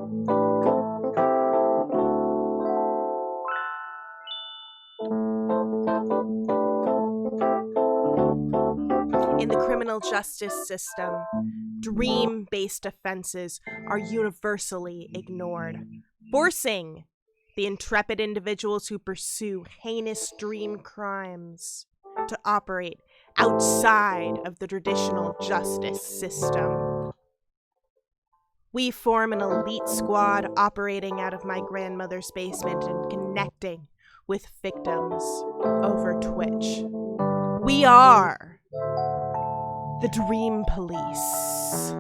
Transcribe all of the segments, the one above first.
In the criminal justice system, dream-based offenses are universally ignored, forcing the intrepid individuals who pursue heinous dream crimes to operate outside of the traditional justice system. We form an elite squad operating out of my grandmother's basement and connecting with victims over Twitch. We are the Dream Police.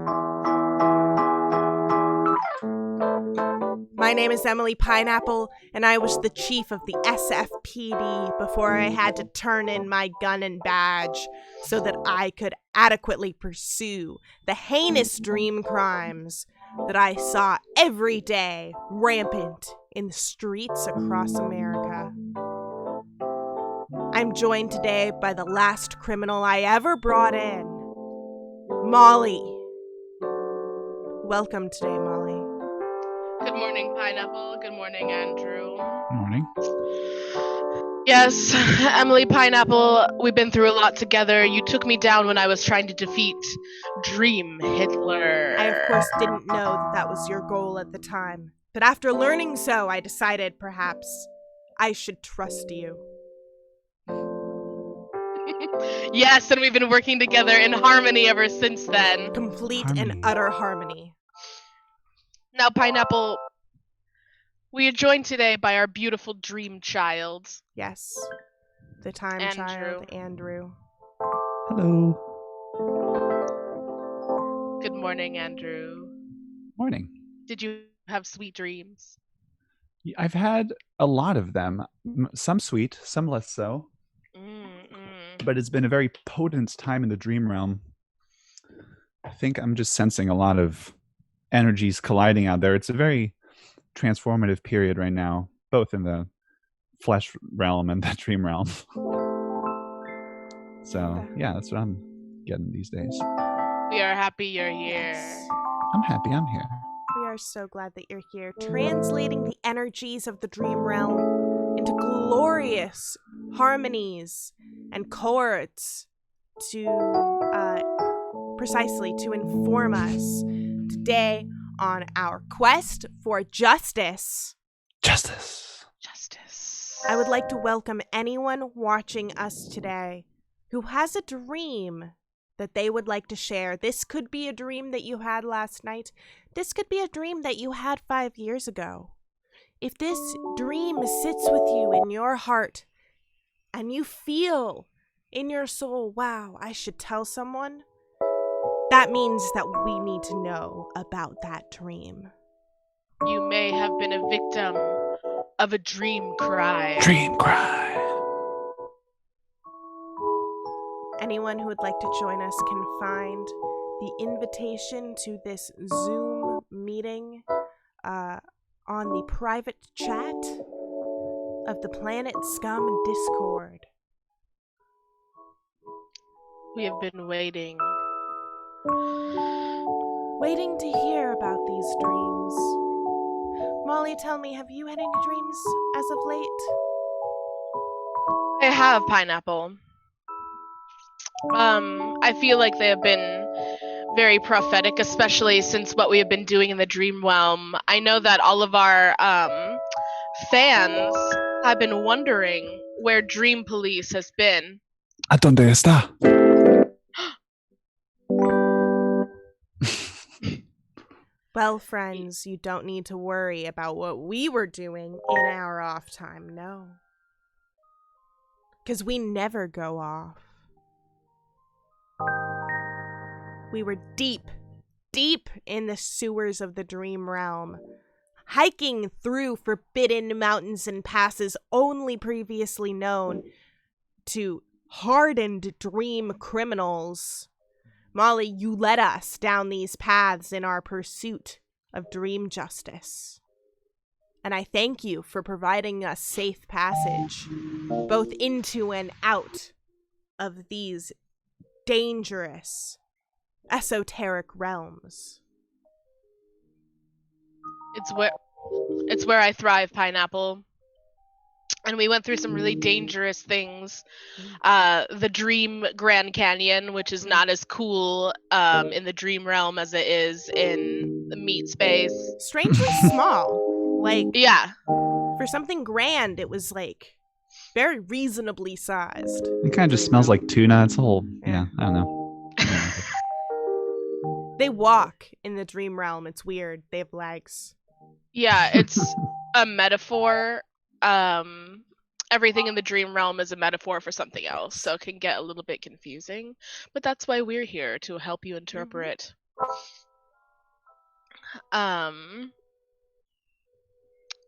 My name is Emily Pineapple, and I was the chief of the SFPD before I had to turn in my gun and badge so that I could adequately pursue the heinous dream crimes that I saw every day rampant in the streets across America. I'm joined today by the last criminal I ever brought in, Molly. Welcome today, Molly. Good morning, Pineapple. Good morning, Andrew. Good morning. Yes, Emily Pineapple, we've been through a lot together. You took me down when I was trying to defeat Dream Hitler. I, of course, didn't know that that was your goal at the time. But after learning so, I decided perhaps I should trust you. Yes, and we've been working together in harmony ever since then. Complete Harmony. and utter harmony. Now, Pineapple, we are joined today by our beautiful dream child. Yes. The time Andrew. child, Andrew. Hello. Good morning, Andrew. Morning. Did you have sweet dreams? I've had a lot of them. Some sweet, some less so. But it's been a very potent time in the dream realm. I think I'm just sensing a lot of energies colliding out there. It's a very transformative period right now, both in the flesh realm and the dream realm. So, yeah, that's what I'm getting these days. We are happy you're here. Yes. I'm happy I'm here. We are so glad that you're here, translating the energies of the dream realm into glorious harmonies and chords to precisely to inform us today on our quest for justice. Justice. Justice. I would like to welcome anyone watching us today who has a dream that they would like to share. This could be a dream that you had last night. This could be a dream that you had 5 years ago. If this dream sits with you in your heart and you feel in your soul, wow, I should tell someone, that means that we need to know about that dream. You may have been a victim of a dream crime. Dream cry. Anyone who would like to join us can find the invitation to this Zoom meeting on the private chat of the Planet Scum Discord. We have been waiting. Waiting to hear about these dreams. Molly, tell me, have you had any dreams as of late? I have, Pineapple. I feel like they have been very prophetic, especially since what we have been doing in the dream realm. I know that all of our fans have been wondering where Dream Police has been. ¿A dónde está? Well, friends, you don't need to worry about what we were doing in our off time, no. Because we never go off. We were deep in the sewers of the dream realm, hiking through forbidden mountains and passes only previously known to hardened dream criminals. Molly, you led us down these paths in our pursuit of dream justice. And I thank you for providing us safe passage, both into and out of these dangerous, esoteric realms. It's where I thrive, Pineapple. And we went through some really dangerous things. The Dream Grand Canyon, which is not as cool in the Dream Realm as it is in the Meat Space. Strangely small. Like, Yeah. for something grand, it was like very reasonably sized. It kind of just smells like tuna. It's a whole, I don't know. They walk in the Dream Realm. It's weird. They have legs. Yeah, it's a metaphor. Everything in the Dream Realm is a metaphor for something else, so it can get a little bit confusing. But that's why we're here, to help you interpret.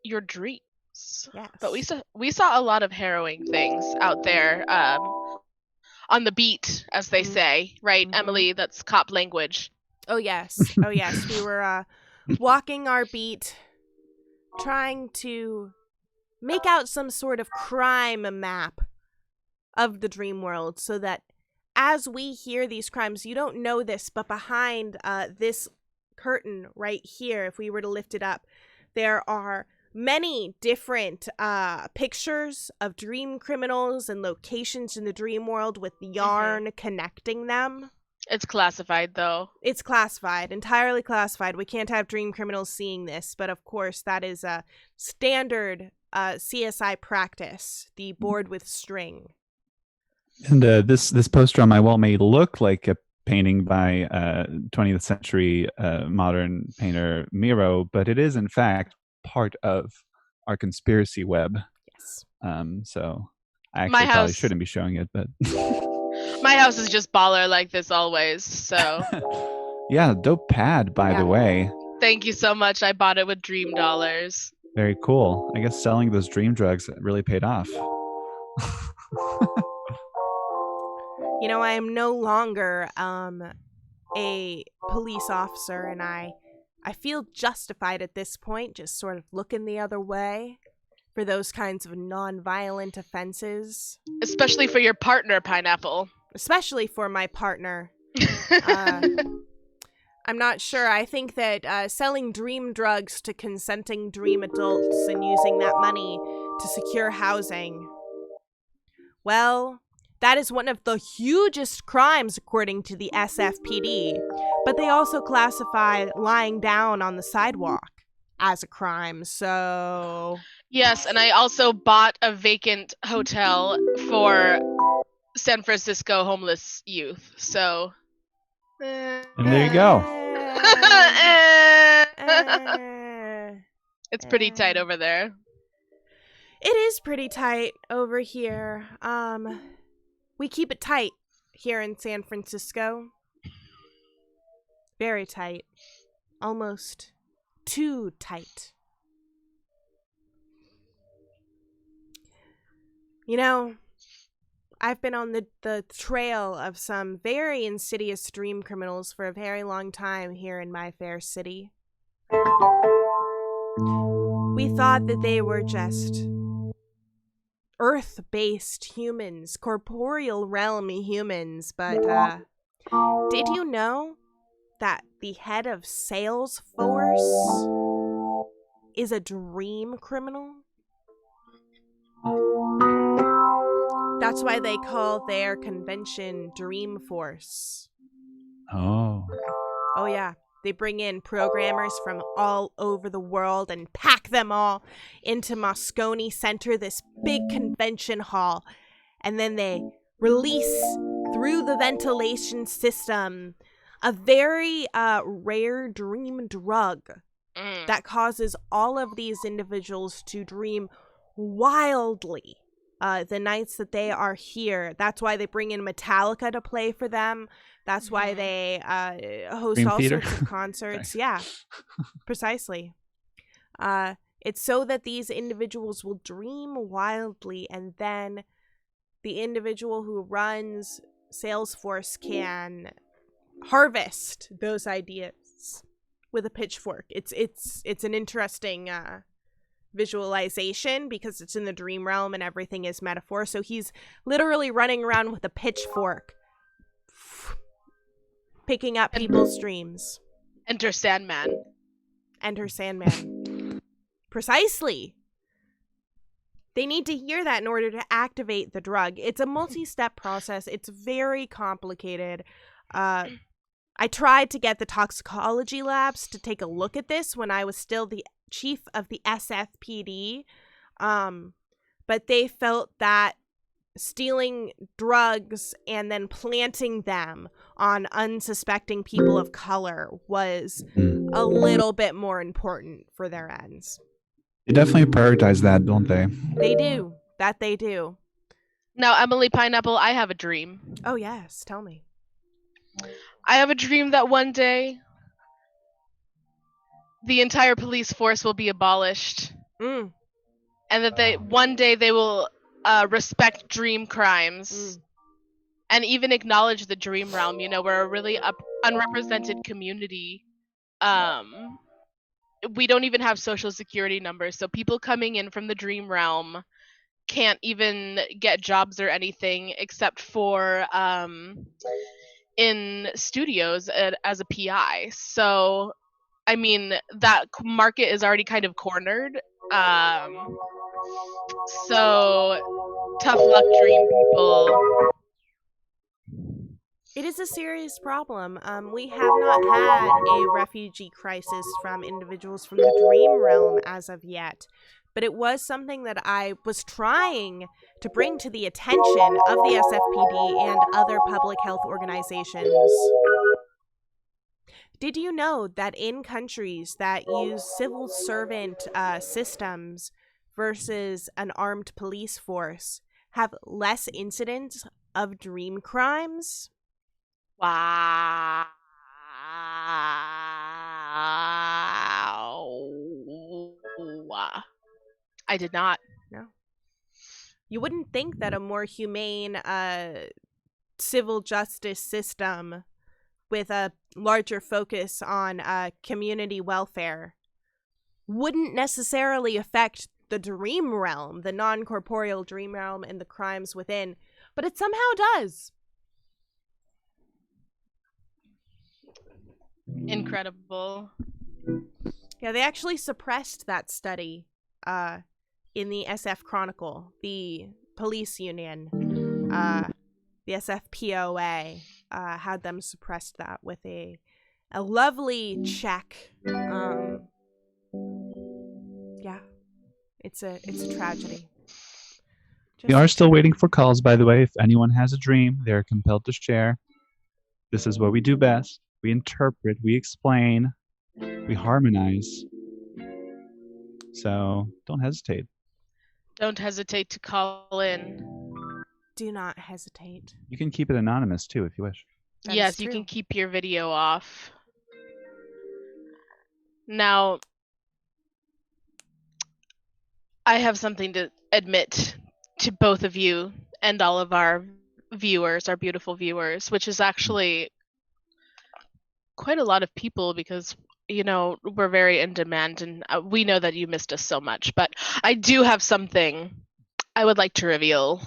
Your dreams. Yes. But we saw a lot of harrowing things out there on the beat, as they say, right, Emily? That's cop language. Oh yes. We were walking our beat, trying to make out some sort of crime map of the dream world, so that as we hear these crimes, you don't know this, but behind this curtain right here, if we were to lift it up, there are many different pictures of dream criminals and locations in the dream world with yarn connecting them. It's classified, though. It's classified, entirely classified. We can't have dream criminals seeing this, but of course that is a standard CSI practice, the board with string. And this poster on my wall may look like a painting by 20th century modern painter Miro, but it is in fact part of our conspiracy web. Yes. So I actually probably shouldn't be showing it, but my house is just baller like this always, so. Yeah, dope pad, by the way. Thank you so much. I bought it with dream dollars. Very cool. I guess selling those dream drugs really paid off. You know, I am no longer a police officer, and I feel justified at this point, just sort of looking the other way for those kinds of non-violent offenses. Especially for your partner, Pineapple. Especially for my partner. I'm not sure. I think that selling dream drugs to consenting dream adults and using that money to secure housing, well, that is one of the hugest crimes according to the SFPD. But they also classify lying down on the sidewalk as a crime, so... Yes, and I also bought a vacant hotel for San Francisco homeless youth, so... And there you go. It's pretty tight over there. It is pretty tight over here. We keep it tight here in San Francisco. Very tight. Almost too tight. You know, I've been on the trail of some very insidious dream criminals for a very long time here in my fair city. We thought that they were just earth-based humans, corporeal realm humans, but did you know that the head of Salesforce is a dream criminal? That's why they call their convention Dreamforce. Oh. Oh yeah. They bring in programmers from all over the world and pack them all into Moscone Center, this big convention hall. And then they release through the ventilation system a very rare dream drug that causes all of these individuals to dream wildly the nights that they are here. That's why they bring in Metallica to play for them. That's why they host Dream all theater. sorts of concerts. Yeah, precisely. It's so that these individuals will dream wildly, and then the individual who runs Salesforce can harvest those ideas with a pitchfork. It's an interesting visualization because it's in the dream realm and everything is metaphor. So he's literally running around with a pitchfork, picking up people's dreams. Enter Sandman. Enter Sandman. Precisely. They need to hear that in order to activate the drug. It's a multi-step process. It's very complicated. I tried to get the toxicology labs to take a look at this when I was still the chief of the SFPD, but they felt that stealing drugs and then planting them on unsuspecting people of color was a little bit more important for their ends. They definitely prioritize that, don't they? They do. That they do. Now, Emily Pineapple, I have a dream. Oh, yes. Tell me. I have a dream that one day the entire police force will be abolished. Mm. And that one day they will respect dream crimes. And even acknowledge the dream realm. You know, we're a really unrepresented community. We don't even have social security numbers, so people coming in from the dream realm can't even get jobs or anything except for in studios as a PI. So, I mean, that market is already kind of cornered. So, tough luck, dream people. It is a serious problem. We have not had a refugee crisis from individuals from the dream realm as of yet, but it was something that I was trying to bring to the attention of the SFPD and other public health organizations. Did you know that in countries that use civil servant systems versus an armed police force have less incidents of dream crimes? Wow. I did not. No. You wouldn't think that a more humane civil justice system with a larger focus on community welfare wouldn't necessarily affect the dream realm, the non-corporeal dream realm and the crimes within, but it somehow does. Incredible. Yeah, they actually suppressed that study in the SF Chronicle, the police union, the SFPOA had them suppressed that with a lovely check. Yeah, it's a tragedy. We are still waiting for calls, by the way. If anyone has a dream, they're compelled to share. This is what we do best. We interpret, we explain, we harmonize. So don't hesitate. Don't hesitate to call in. Do not hesitate. You can keep it anonymous too if you wish. Yes, you can keep your video off. Now, I have something to admit to both of you and all of our viewers, our beautiful viewers, which is actually quite a lot of people because, you know, we're very in demand and we know that you missed us so much. But I do have something I would like to reveal.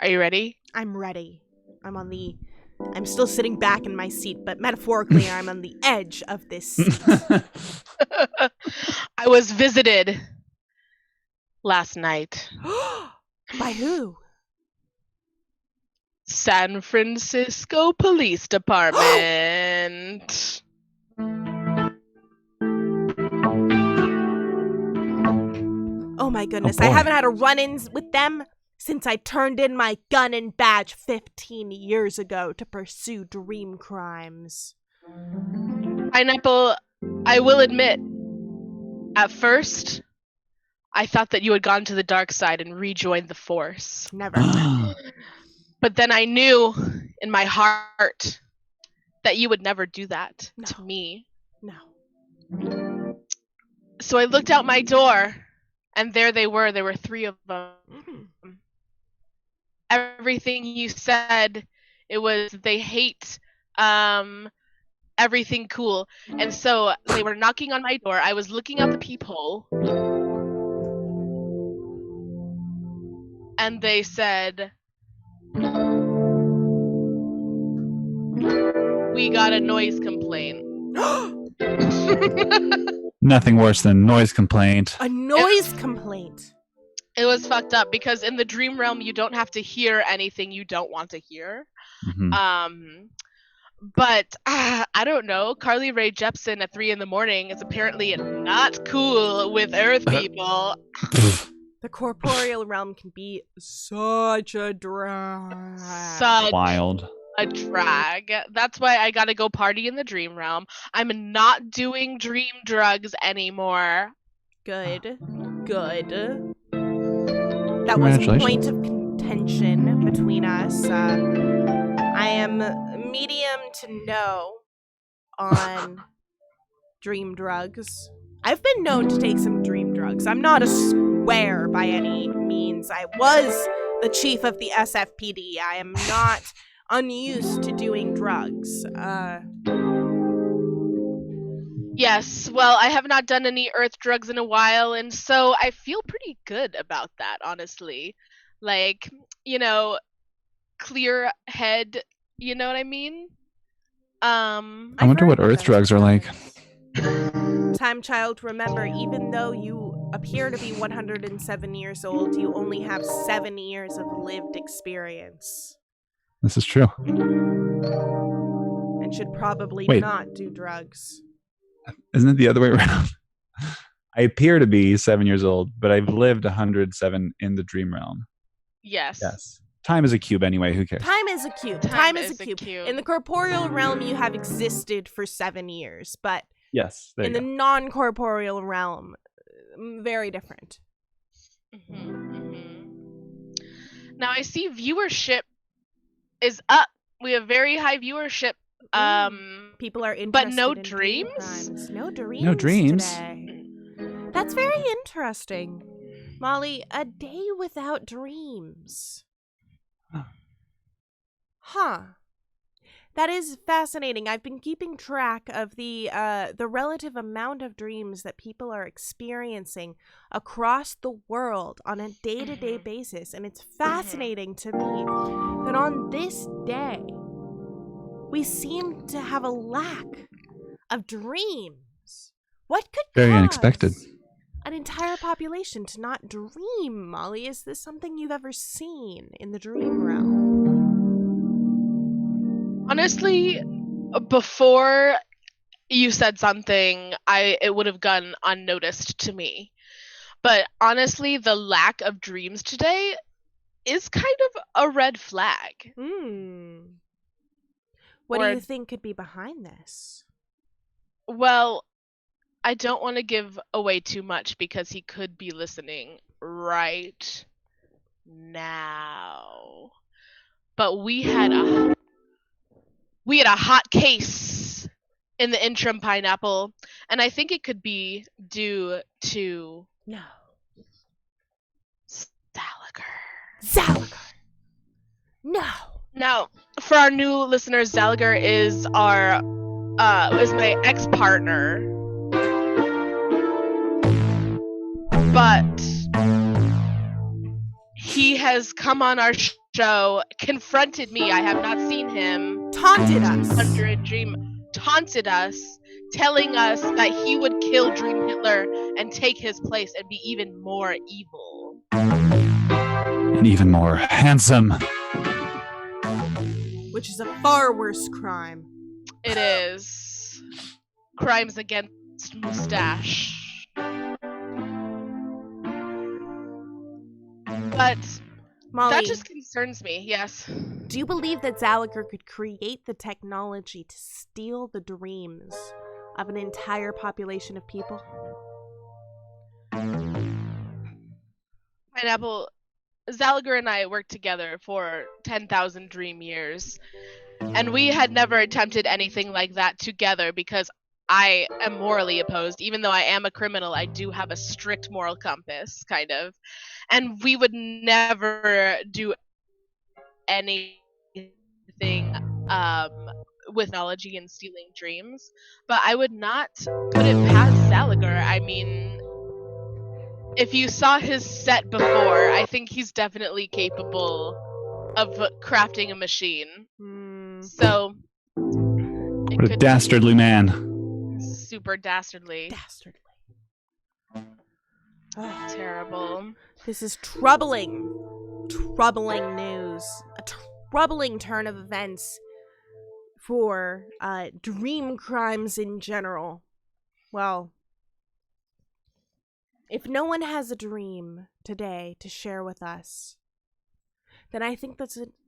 Are you ready? I'm ready. I'm still sitting back in my seat, but metaphorically, I'm on the edge of this seat. I was visited last night. By who? San Francisco Police Department. Oh my goodness, Oh, I haven't had a run-ins with them since I turned in my gun and badge 15 years ago to pursue dream crimes. Pineapple, I will admit, at first, I thought that you had gone to the dark side and rejoined the Force. Never. But then I knew in my heart that you would never do that to me. No. So I looked out my door, and there they were. There were 3 of them. Everything you said, it was they hate everything cool. And so they were knocking on my door. I was looking out the peephole. And they said, "We got a noise complaint." Nothing worse than noise complaint. A noise complaint. It was fucked up because in the dream realm you don't have to hear anything you don't want to hear. Mm-hmm. But I don't know. Carly Rae Jepsen at 3 a.m. is apparently not cool with Earth people. The corporeal realm can be such a drag. Wild. A drag. That's why I gotta go party in the dream realm. I'm not doing dream drugs anymore. Good. That was a point of contention between us. I am medium to no on dream drugs. I've been known to take some dream drugs. I'm not a square by any means. I was the chief of the SFPD. I am not unused to doing drugs. Yes, well, I have not done any earth drugs in a while, and so I feel pretty good about that, honestly. Like, clear head, you know what I mean? I wonder what earth drugs are like. Time Child, remember, even though you appear to be 107 years old, you only have 7 years of lived experience. This is true. And should probably not do drugs. Isn't it the other way around? I appear to be 7 years old, but I've lived 107 in the dream realm. Yes. Time is a cube anyway, who cares? Time is a cube. Time is a cube. In the corporeal realm, you have existed for 7 years, but yes, in the non-corporeal realm, very different. Now I see viewership is up. We have very high viewership. People are interested, but no in dreams. No dreams. No dreams. Today. That's very interesting, Molly. A day without dreams. Huh. That is fascinating. I've been keeping track of the relative amount of dreams that people are experiencing across the world on a day-to-day basis, and it's fascinating to me that on this day we seem to have a lack of dreams. What could very cause unexpected an entire population to not dream, Molly? Is this something you've ever seen in the dream realm? Honestly, before you said something, it would have gone unnoticed to me. But honestly, the lack of dreams today is kind of a red flag. What do you think could be behind this? Well, I don't want to give away too much because he could be listening right now. But we had a hot case in the interim pineapple, and I think it could be due to Zalagar. No. Now, for our new listeners, Zalagar is my ex-partner, but he has come on our show, confronted me. I have not seen him. Taunted us. Under a dream, taunted us, telling us that he would kill Dream Hitler and take his place and be even more evil. And even more handsome. Which is a far worse crime. It is. Crimes against mustache. But Molly, that just concerns me, yes. Do you believe that Zalagar could create the technology to steal the dreams of an entire population of people? Pineapple, Zalagar and I worked together for 10,000 dream years, and we had never attempted anything like that together because I am morally opposed. Even though I am a criminal, I do have a strict moral compass, kind of. And we would never do anything with technology and stealing dreams. But I would not put it past Zalagar. I mean, if you saw his set before, I think he's definitely capable of crafting a machine. So, what a dastardly man. super dastardly. Dastardly. Terrible. This is troubling news. A troubling turn of events for dream crimes in general. Well, if no one has a dream today to share with us, then I think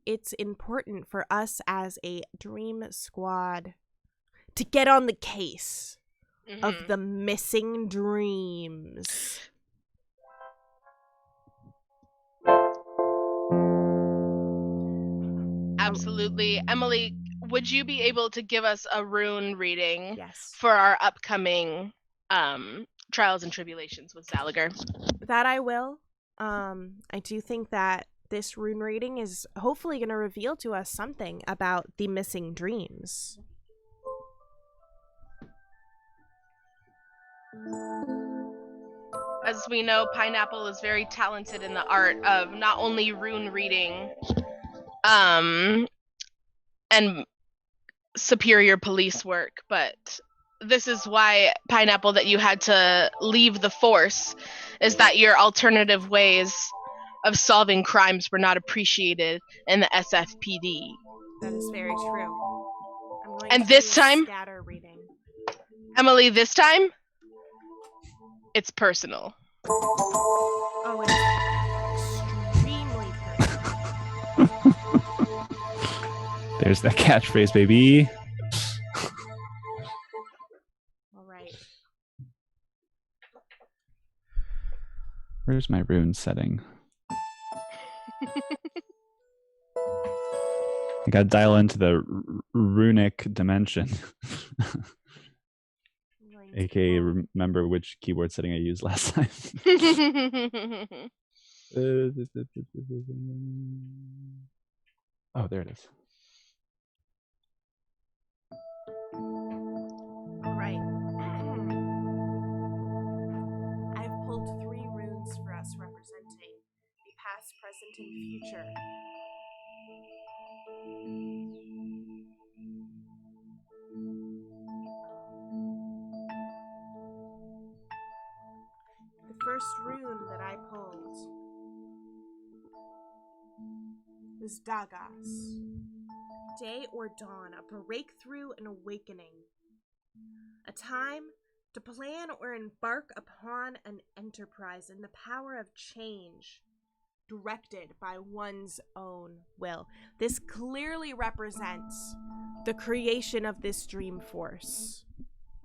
it's important for us as a dream squad to get on the case of the missing dreams. Absolutely. Emily, would you be able to give us a rune reading Yes. for our upcoming trials and tribulations with Zalagar? That I will. I do think that this rune reading is hopefully going to reveal to us something about the missing dreams. As we know, Pineapple is very talented in the art of not only rune reading, and superior police work, but this is why, Pineapple, that you had to leave the force, is that your alternative ways of solving crimes were not appreciated in the SFPD. That is very true. I'm going And to this do a time, scatter reading. Emily, this time, it's personal. Oh, it's extremely personal. There's that catchphrase, baby. All right. Where's my rune setting? I gotta dial into the runic dimension. AKA remember which keyboard setting I used last time. Oh, there it is. All right. I've pulled 3 runes for us representing the past, present, and future. The first rune that I pulled was Dagas. Day or dawn, a breakthrough and awakening. A time to plan or embark upon an enterprise in the power of change, directed by one's own will. This clearly represents the creation of this dream force,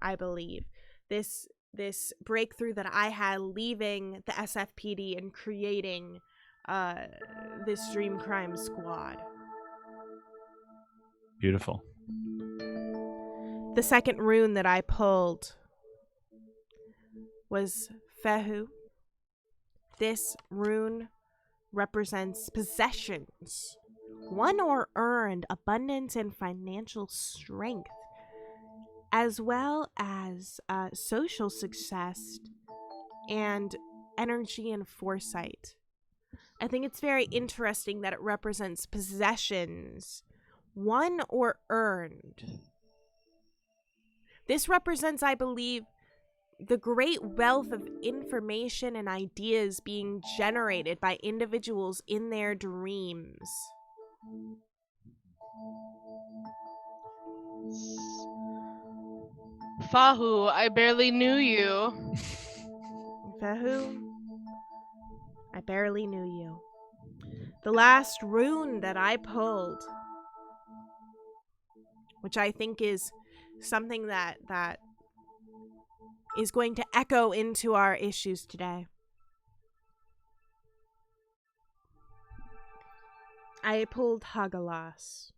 I believe. This breakthrough that I had leaving the SFPD and creating this dream crime squad. Beautiful. The second rune that I pulled was Fehu. This rune represents possessions, won or earned, abundance and financial strength, as well as social success and energy and foresight. I think it's very interesting that it represents possessions, won or earned. This represents, I believe, the great wealth of information and ideas being generated by individuals in their dreams. Fahu, I barely knew you. Fahu, I barely knew you. The last rune that I pulled, which I think is something that is going to echo into our issues today. I pulled Hagalas.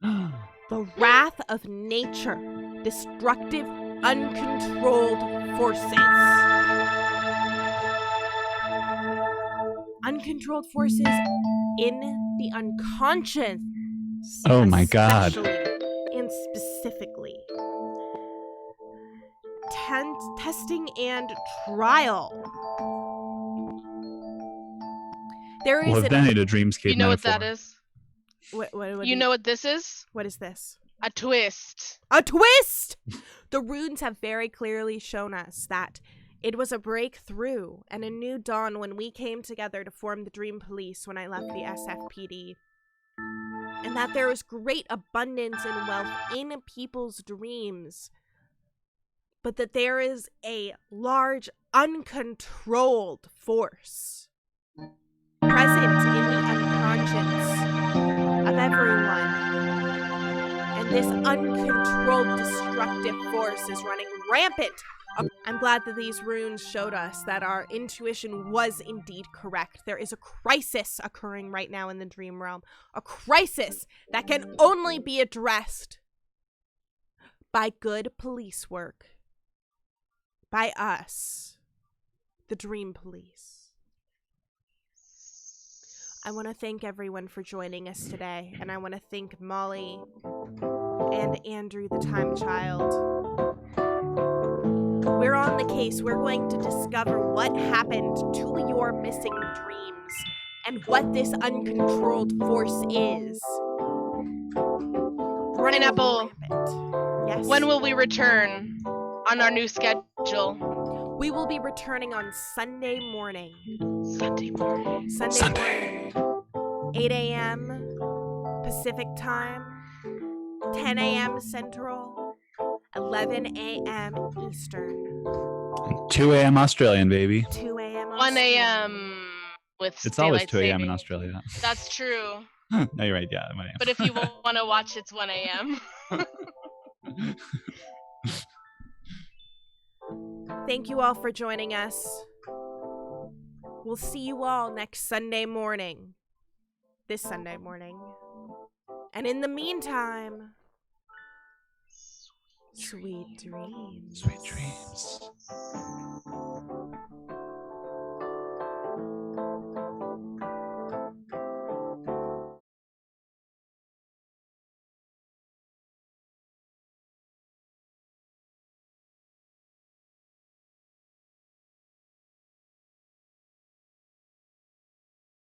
The wrath of nature, destructive, uncontrolled forces. Uncontrolled forces in the unconscious. Oh my God. And specifically. Testing and trial. There is well, then it a dreamscape You know metaphor. what that is? What You know what this is? What is this? A twist. A twist! The runes have very clearly shown us that it was a breakthrough and a new dawn when we came together to form the Dream Police when I left the SFPD. And that there is great abundance and wealth in people's dreams. But that there is a large, uncontrolled force present in the unconscious of everyone. And this uncontrolled destructive force is running rampant. I'm glad that these runes showed us that our intuition was indeed correct. There is a crisis occurring right now in the dream realm. A crisis that can only be addressed by good police work. By us, the Dream Police. I want to thank everyone for joining us today, and I want to thank Molly and Andrew, the Time Child. We're on the case. We're going to discover what happened to your missing dreams and what this uncontrolled force is. Running Pineapple. rampant. Yes. When will we return on our new schedule? We will be returning on Sunday morning. Sunday morning. Sunday. 8 a.m. Pacific time, 10 a.m. Central, 11 a.m. Eastern. 2 a.m. Australian, baby. 2 a.m. 1 a.m. with It's always daylight 2 a.m. saving. in Australia. That's true. No, you're right. Yeah, 1 a.m. But if you want to watch, it's 1 a.m. Thank you all for joining us. We'll see you all next Sunday morning. This Sunday morning. And in the meantime, sweet dreams. Sweet dreams.